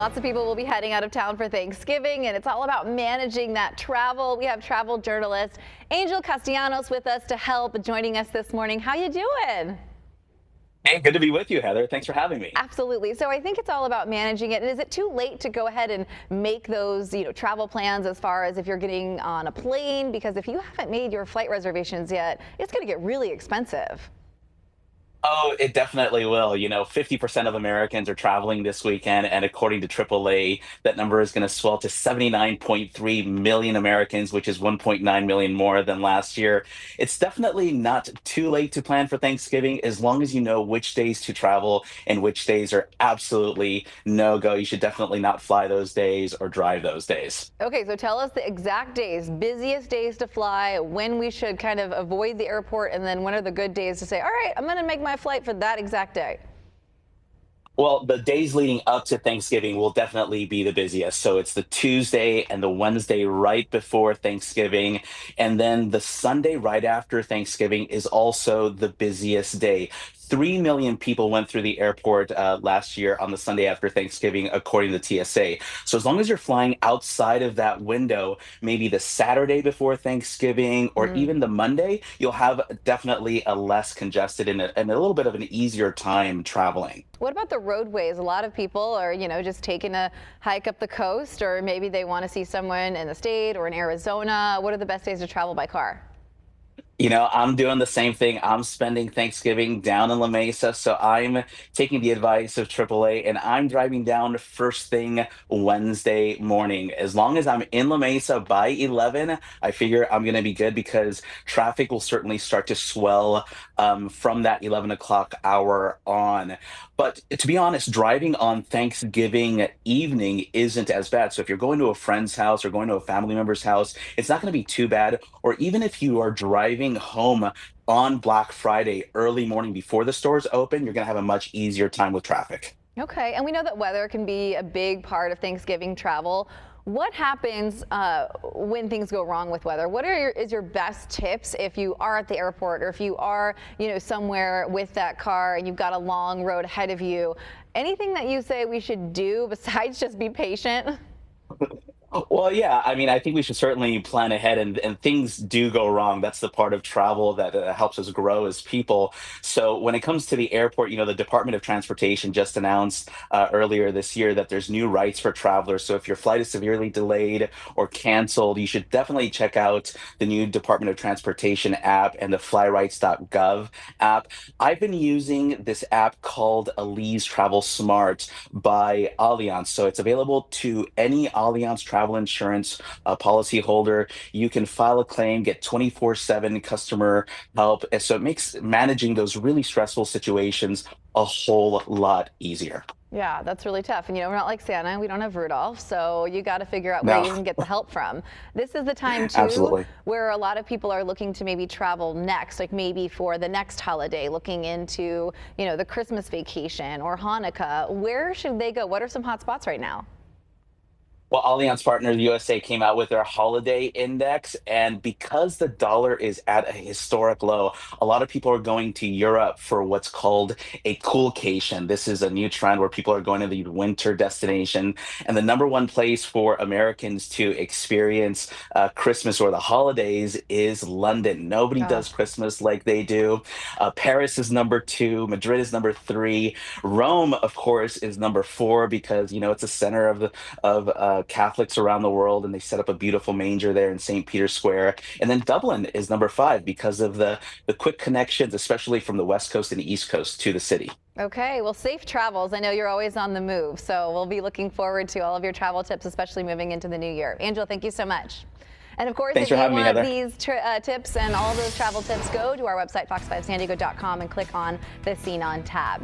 Lots of people will be heading out of town for Thanksgiving, and it's all about managing that travel. We have travel journalist Angel Castellanos with us to help, joining us this morning. How you doing? Hey, good to be with you, Heather. Thanks for having me. Absolutely. So I think it's all about managing it. And is it too late to go ahead and make those, travel plans as far as if you're getting on a plane? Because if you haven't made your flight reservations yet, it's going to get really expensive. Oh, it definitely will. 50% of Americans are traveling this weekend, and according to AAA, that number is going to swell to 79.3 million Americans, which is 1.9 million more than last year. It's definitely not too late to plan for Thanksgiving as long as you know which days to travel and which days are absolutely no go. You should definitely not fly those days or drive those days. Okay, so tell us the exact days, busiest days to fly, when we should kind of avoid the airport, and then when are the good days to say, all right, I'm going to make my flight for that exact day. Well, the days leading up to Thanksgiving will definitely be the busiest. So it's the Tuesday and the Wednesday right before Thanksgiving. And then the Sunday right after Thanksgiving is also the busiest day. 3 million people went through the airport last year on the Sunday after Thanksgiving, according to TSA. So as long as you're flying outside of that window, maybe the Saturday before Thanksgiving or even the Monday, you'll have definitely a less congested and a little bit of an easier time traveling. What about the roadways? A lot of people are, just taking a hike up the coast, or maybe they want to see someone in the state or in Arizona. What are the best days to travel by car? I'm doing the same thing. I'm spending Thanksgiving down in La Mesa, so I'm taking the advice of AAA and I'm driving down first thing Wednesday morning. As long as I'm in La Mesa by 11, I figure I'm going to be good because traffic will certainly start to swell from that 11 o'clock hour on. But to be honest, driving on Thanksgiving evening isn't as bad. So if you're going to a friend's house or going to a family member's house, it's not going to be too bad. Or even if you are driving home on Black Friday early morning before the stores open, you're going to have a much easier time with traffic. Okay, and we know that weather can be a big part of Thanksgiving travel. What happens when things go wrong with weather? What is your best tips if you are at the airport or if you are, somewhere with that car and you've got a long road ahead of you? Anything that you say we should do besides just be patient? Well, yeah, I mean, I think we should certainly plan ahead, and things do go wrong. That's the part of travel that helps us grow as people. So when it comes to the airport, the Department of Transportation just announced earlier this year that there's new rights for travelers. So if your flight is severely delayed or canceled, you should definitely check out the new Department of Transportation app and the flyrights.gov app. I've been using this app called Ali's Travel Smart by Allianz. So it's available to any Allianz travel insurance policy holder. You can file a claim, get 24/7 customer help. And so it makes managing those really stressful situations a whole lot easier. Yeah, that's really tough. And we're not like Santa. We don't have Rudolph. So you got to figure out where No, you can get the help from. This is the time, too, absolutely. where a lot of people are looking to maybe travel next, like maybe for the next holiday, looking into, the Christmas vacation or Hanukkah. Where should they go? What are some hot spots right now? Well, Allianz Partners USA came out with their holiday index, and because the dollar is at a historic low, a lot of people are going to Europe for what's called a coolcation. This is a new trend where people are going to the winter destination, and the number one place for Americans to experience Christmas or the holidays is London. Nobody Oh, does Christmas like they do. Paris is number two, Madrid is number three, Rome, of course, is number four because it's a center of Catholics around the world, and they set up a beautiful manger there in St. Peter's Square. And then Dublin is number five because of the quick connections, especially from the West Coast and the East Coast to the city. okay. Well, safe travels. I know you're always on the move. So we'll be looking forward to all of your travel tips, especially moving into the new year. Angela, thank you so much. And of course, Thanks if for you having me, want Heather. these tips and all those travel tips, go to our website, fox5sandiego.com, and click on the Scene On tab.